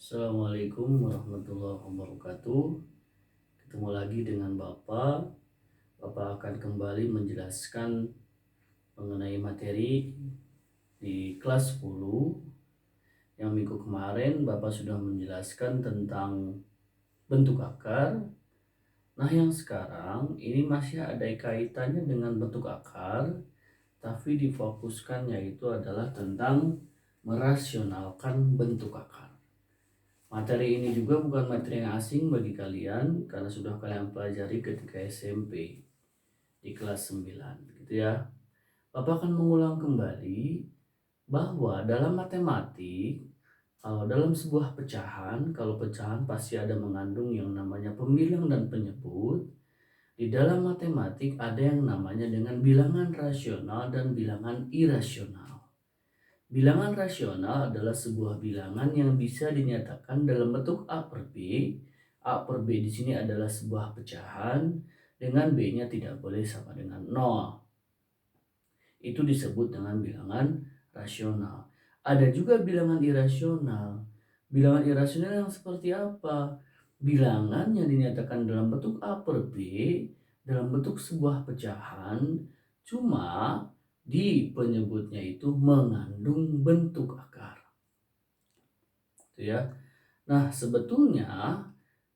Assalamualaikum warahmatullahi wabarakatuh. Ketemu lagi dengan Bapak. Bapak akan kembali menjelaskan mengenai materi di kelas 10. Yang minggu kemarin Bapak sudah menjelaskan tentang bentuk akar. Nah, yang sekarang ini masih ada kaitannya dengan bentuk akar, tapi difokuskan yaitu adalah tentang merasionalkan bentuk akar. Materi ini juga bukan materi yang asing bagi kalian karena sudah kalian pelajari ketika SMP di kelas 9 gitu ya. Bapak akan mengulang kembali bahwa dalam matematik, kalau dalam sebuah pecahan, kalau pecahan pasti ada mengandung yang namanya pembilang dan penyebut. Di dalam matematik ada yang namanya dengan bilangan rasional dan bilangan irasional. Bilangan rasional adalah sebuah bilangan yang bisa dinyatakan dalam bentuk A per B. A per B di sini adalah sebuah pecahan dengan B-nya tidak boleh sama dengan 0. Itu disebut dengan bilangan rasional. Ada juga bilangan irasional. Bilangan irasional yang seperti apa? Bilangan yang dinyatakan dalam bentuk A per B, dalam bentuk sebuah pecahan, cuma di penyebutnya itu mengandung bentuk akar. Gitu ya. Nah, sebetulnya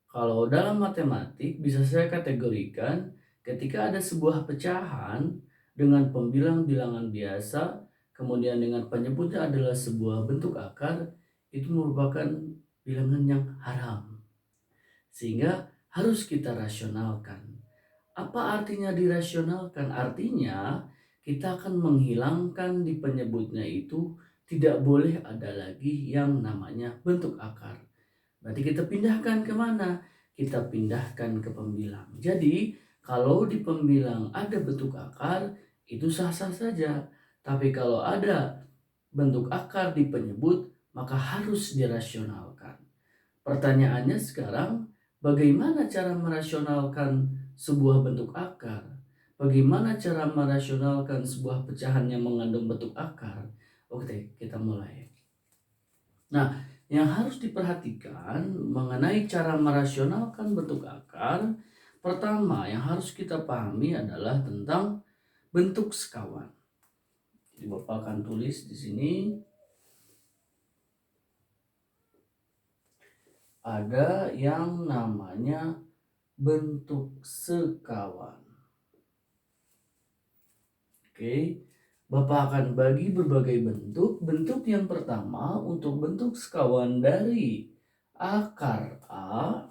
kalau dalam matematik bisa saya kategorikan ketika ada sebuah pecahan dengan pembilang bilangan biasa, kemudian dengan penyebutnya adalah sebuah bentuk akar, itu merupakan bilangan yang haram. Sehingga harus kita rasionalkan. Apa artinya dirasionalkan? Artinya kita akan menghilangkan di penyebutnya itu tidak boleh ada lagi yang namanya bentuk akar. Berarti kita pindahkan kemana? Kita pindahkan ke pembilang. Jadi kalau di pembilang ada bentuk akar itu sah-sah saja. Tapi kalau ada bentuk akar di penyebut maka harus dirasionalkan. Pertanyaannya sekarang, bagaimana cara merasionalkan sebuah bentuk akar? Bagaimana cara merasionalkan sebuah pecahan yang mengandung bentuk akar? Oke, kita mulai. Nah, yang harus diperhatikan mengenai cara merasionalkan bentuk akar, pertama yang harus kita pahami adalah tentang bentuk sekawan. Jadi Bapak akan tulis di sini. Ada yang namanya bentuk sekawan. Oke, Bapak akan bagi berbagai bentuk. Bentuk yang pertama untuk bentuk sekawan dari akar A.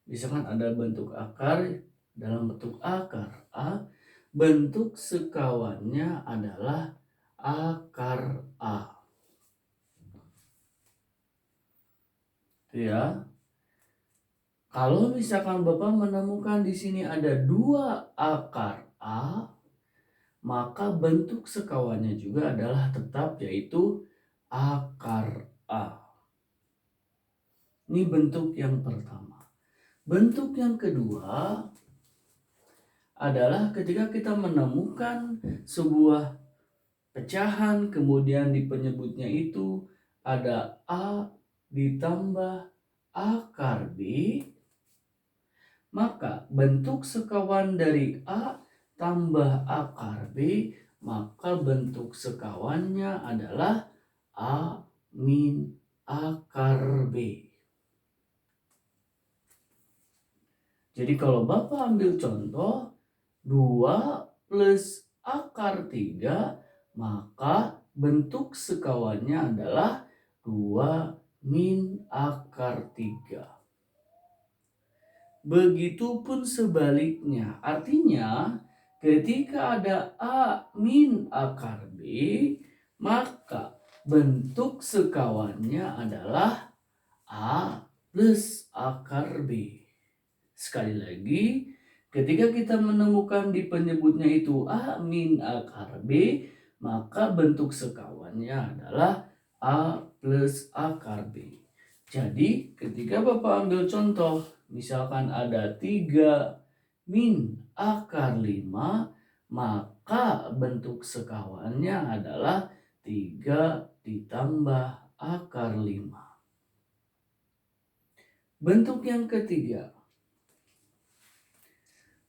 Misalkan ada bentuk akar dalam bentuk akar A. Bentuk sekawannya adalah akar A. Itu ya. Kalau misalkan Bapak menemukan di sini ada dua akar A, maka bentuk sekawannya juga adalah tetap yaitu akar A. Ini bentuk yang pertama. Bentuk yang kedua adalah ketika kita menemukan sebuah pecahan kemudian di penyebutnya itu ada A ditambah akar B, maka bentuk sekawan dari A tambah akar B, maka bentuk sekawannya adalah A min akar B. Jadi kalau Bapak ambil contoh 2 plus akar 3, maka bentuk sekawannya adalah 2 min akar 3. Begitupun sebaliknya, artinya ketika ada A min akar B, maka bentuk sekawannya adalah A plus akar B. Sekali lagi, ketika kita menemukan di penyebutnya itu A min akar B, maka bentuk sekawannya adalah A plus akar B. Jadi ketika Bapak ambil contoh, misalkan ada 3 min akar 5, maka bentuk sekawannya adalah 3 ditambah akar 5. Bentuk yang ketiga.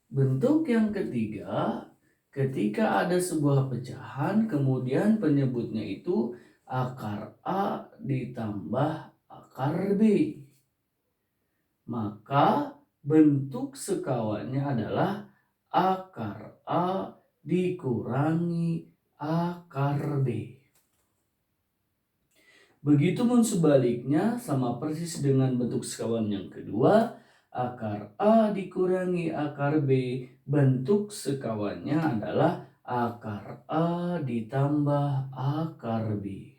Bentuk yang ketiga, ketika ada sebuah pecahan, kemudian penyebutnya itu akar A ditambah akar B. Maka bentuk sekawannya adalah akar A dikurangi akar B. Begitupun sebaliknya, sama persis dengan bentuk sekawan yang kedua, akar A dikurangi akar B, bentuk sekawannya adalah akar A ditambah akar B.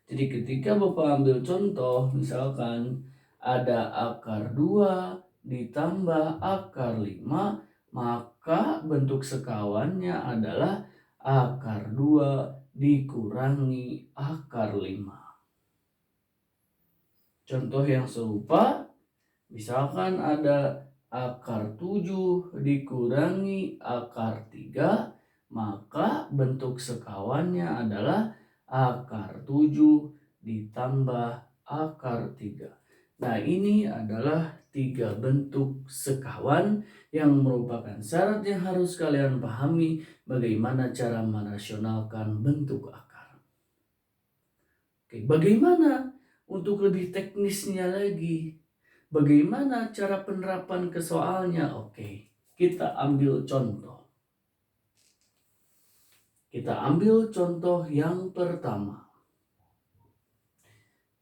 Jadi ketika Bapak ambil contoh, misalkan ada akar 2 ditambah akar 5, maka bentuk sekawannya adalah akar 2 dikurangi akar 5. Contoh yang serupa, misalkan ada akar 7 dikurangi akar 3, maka bentuk sekawannya adalah akar 7 ditambah akar 3. Nah, ini adalah 3 bentuk sekawan yang merupakan syarat yang harus kalian pahami bagaimana cara merasionalkan bentuk akar. Oke, bagaimana untuk lebih teknisnya lagi? Bagaimana cara penerapan ke soalnya? Oke, kita ambil contoh. Kita ambil contoh yang pertama.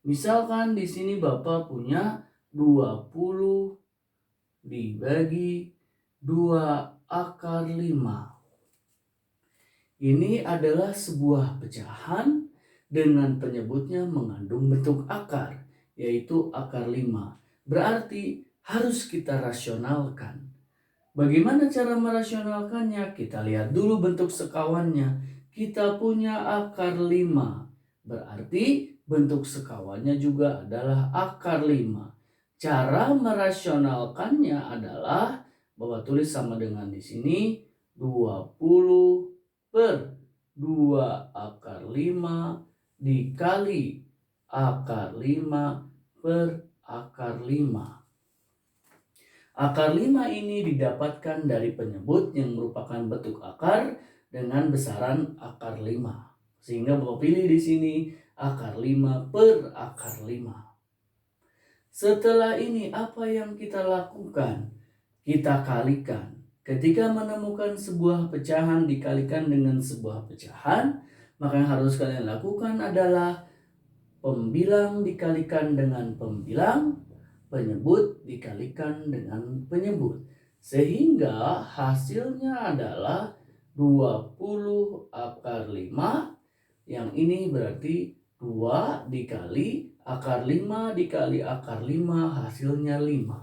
Misalkan di sini Bapak punya 20 dibagi 2 akar 5. Ini adalah sebuah pecahan dengan penyebutnya mengandung bentuk akar, yaitu akar 5. Berarti harus kita rasionalkan. Bagaimana cara merasionalkannya? Kita lihat dulu bentuk sekawannya. Kita punya akar 5. Berarti bentuk sekawannya juga adalah akar 5. Cara merasionalkannya adalah Bapak tulis sama dengan di sini 20 per 2 akar 5 dikali akar 5 per akar 5. Akar 5 ini didapatkan dari penyebut yang merupakan bentuk akar dengan besaran akar 5. Sehingga Bapak pilih di sini akar 5 per akar 5. Setelah ini apa yang kita lakukan? Kita kalikan. Ketika menemukan sebuah pecahan dikalikan dengan sebuah pecahan, maka yang harus kalian lakukan adalah pembilang dikalikan dengan pembilang, penyebut dikalikan dengan penyebut. Sehingga hasilnya adalah 20 akar 5. Yang ini berarti 2 dikali akar 5 dikali akar 5 hasilnya 5.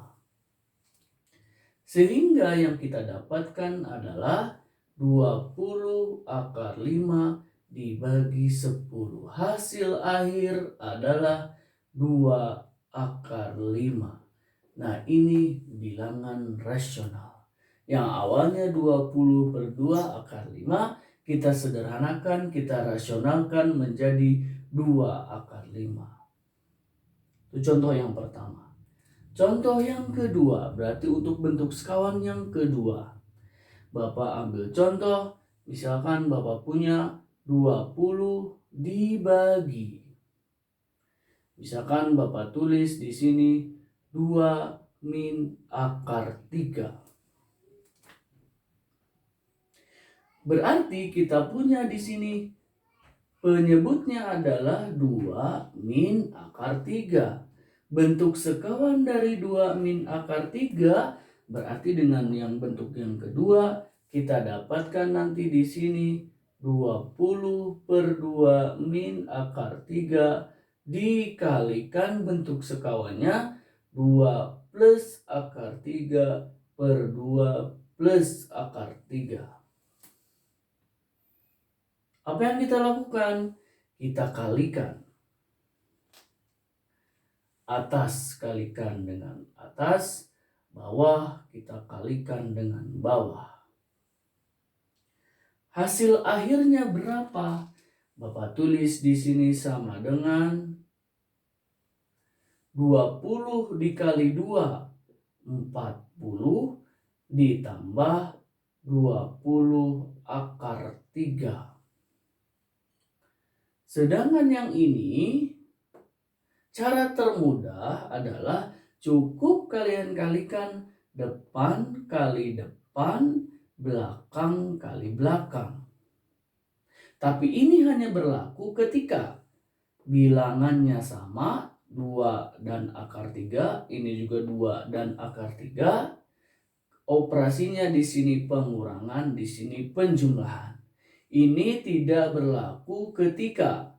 Sehingga yang kita dapatkan adalah 20 akar 5 dibagi 10. Hasil akhir adalah 2 akar 5. Nah, ini bilangan rasional. Yang awalnya 20 per 2 akar 5, kita sederhanakan, kita rasionalkan menjadi 2 akar 5. Itu contoh yang pertama. Contoh yang kedua, berarti untuk bentuk sekawan yang kedua. Bapak ambil contoh, misalkan Bapak punya 20 dibagi. Misalkan Bapak tulis di sini 2 min akar 3. Berarti kita punya di sini penyebutnya adalah 2 min akar 3. Bentuk sekawan dari 2 min akar 3 berarti dengan yang bentuk yang kedua kita dapatkan nanti di sini 20 per 2 min akar 3 dikalikan bentuk sekawannya 2 plus akar 3 per 2 plus akar 3. Apa yang kita lakukan? Kita kalikan. Atas kalikan dengan atas, bawah kita kalikan dengan bawah. Hasil akhirnya berapa? Bapak tulis di sini sama dengan 20 dikali 2, 40 ditambah 20 akar 3. Sedangkan yang ini, cara termudah adalah cukup kalian kalikan depan kali depan, belakang kali belakang. Tapi ini hanya berlaku ketika bilangannya sama, 2 dan akar 3, ini juga 2 dan akar 3. Operasinya di sini pengurangan, di sini penjumlahan. Ini tidak berlaku ketika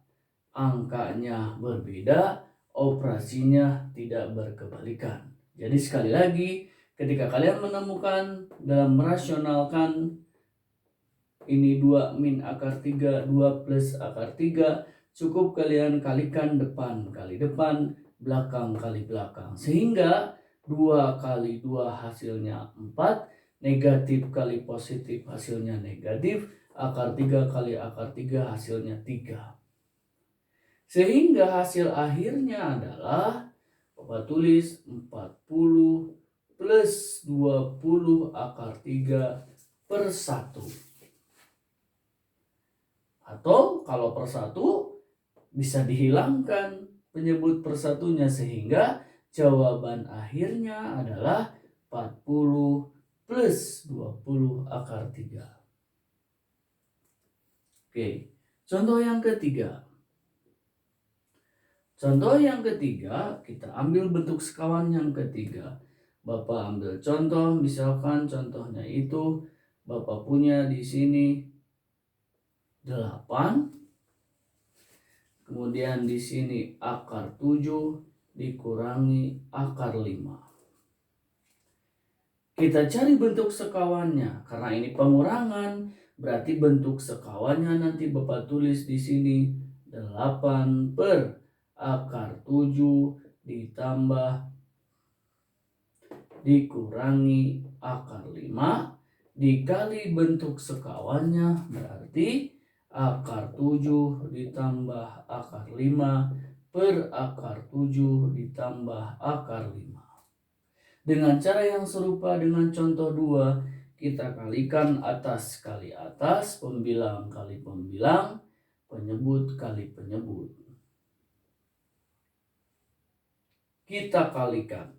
angkanya berbeda, operasinya tidak berkebalikan. Jadi sekali lagi, ketika kalian menemukan dalam merasionalkan ini 2 min akar 3, 2 plus akar 3, cukup kalian kalikan depan kali depan, belakang kali belakang. Sehingga 2 kali 2 hasilnya 4, negatif kali positif hasilnya negatif, akar 3 kali akar 3 hasilnya 3. Sehingga hasil akhirnya adalah, Bapak tulis 40 plus 20 akar 3 per 1. Atau kalau per 1 bisa dihilangkan penyebut persatunya, sehingga jawaban akhirnya adalah 40 plus 20 akar 3. Oke, contoh yang ketiga. Contoh yang ketiga, kita ambil bentuk sekawan yang ketiga. Bapak ambil contoh, misalkan contohnya itu Bapak punya di sini 8, kemudian di sini akar 7 dikurangi akar 5. Kita cari bentuk sekawannya. Karena ini pengurangan, berarti bentuk sekawannya nanti Bapak tulis di sini 8 per akar 7 ditambah dikurangi akar 5 dikali bentuk sekawannya, berarti akar 7 ditambah akar 5 per akar 7 ditambah akar 5. Dengan cara yang serupa dengan contoh 2, kita kalikan atas kali atas, pembilang kali pembilang, penyebut kali penyebut. Kita kalikan.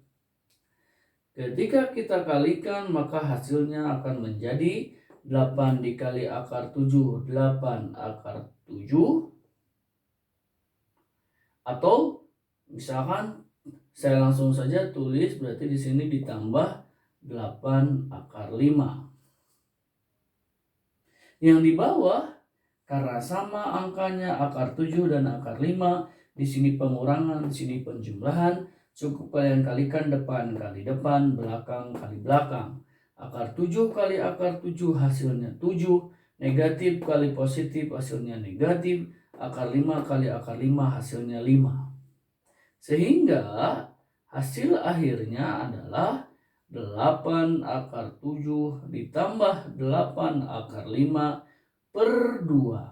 Ketika kita kalikan, maka hasilnya akan menjadi 8 dikali akar 7, 8 akar 7. Atau misalkan saya langsung saja tulis, berarti di sini ditambah 8 akar 5. Yang di bawah, karena sama angkanya akar 7 dan akar 5, di sini pengurangan, di sini penjumlahan, cukup kalian kalikan depan kali depan, belakang kali belakang. Akar 7 kali akar 7 hasilnya 7, negatif kali positif hasilnya negatif, akar 5 kali akar 5 hasilnya 5. Sehingga hasil akhirnya adalah 8 akar 7 ditambah 8 akar 5 per 2.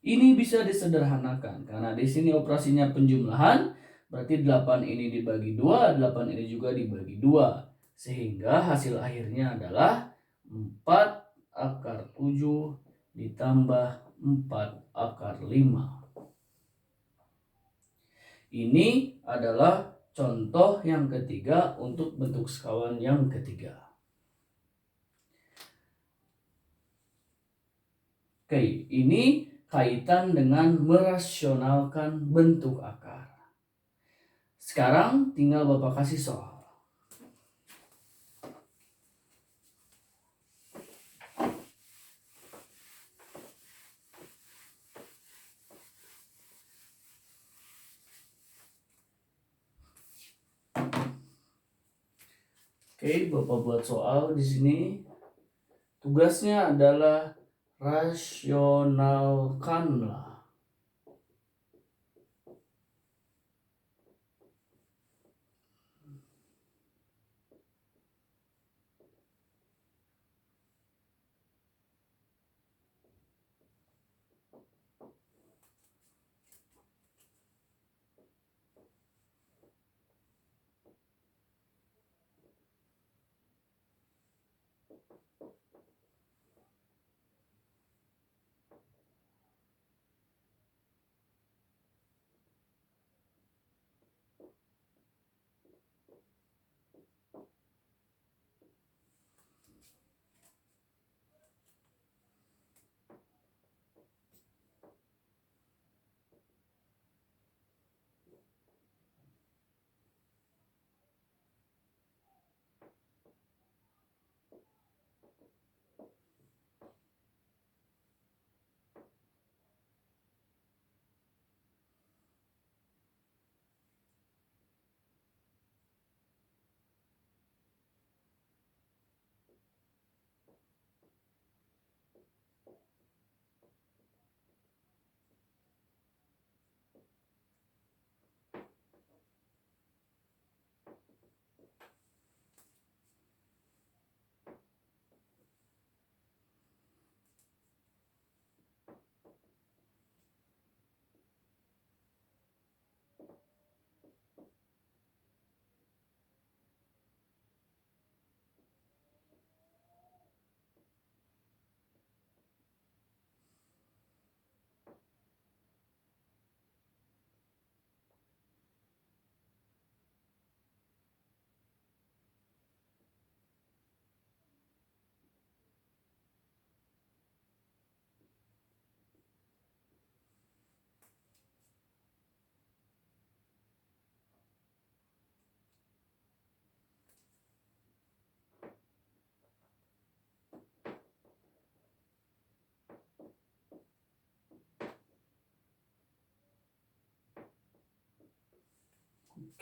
Ini bisa disederhanakan karena di sini operasinya penjumlahan, berarti 8 ini dibagi 2, 8 ini juga dibagi 2. Sehingga hasil akhirnya adalah 4 akar 7 ditambah 4 akar 5. Ini adalah contoh yang ketiga untuk bentuk sekawan yang ketiga. Oke, ini kaitan dengan merasionalkan bentuk akar. Sekarang tinggal Bapak kasih soal. Oke, Bapak buat soal di sini. Tugasnya adalah rasionalkanlah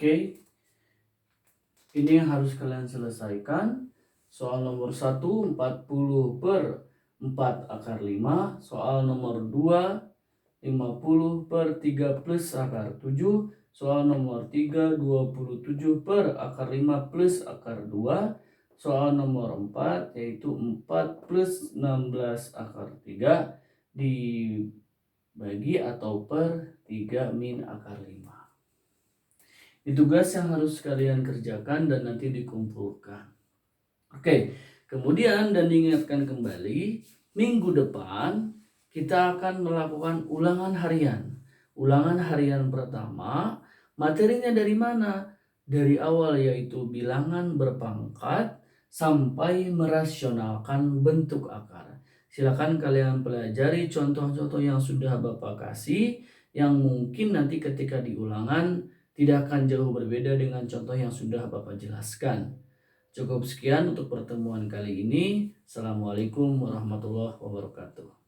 Oke, ini yang harus kalian selesaikan. Soal nomor 1, 40/4 akar 5. Soal nomor 2, 50/3 plus akar 7. Soal nomor 3, 27/akar 5 plus akar 2. Soal nomor 4, yaitu 4 plus 16 akar 3 dibagi atau per 3 min akar 5. Ini tugas yang harus kalian kerjakan dan nanti dikumpulkan. Oke, kemudian dan diingatkan kembali, minggu depan kita akan melakukan ulangan harian. Ulangan harian pertama, materinya dari mana? Dari awal, yaitu bilangan berpangkat sampai merasionalkan bentuk akar. Silakan kalian pelajari contoh-contoh yang sudah Bapak kasih, yang mungkin nanti ketika di ulangan tidak akan jauh berbeda dengan contoh yang sudah Bapak jelaskan. Cukup sekian untuk pertemuan kali ini. Assalamualaikum warahmatullahi wabarakatuh.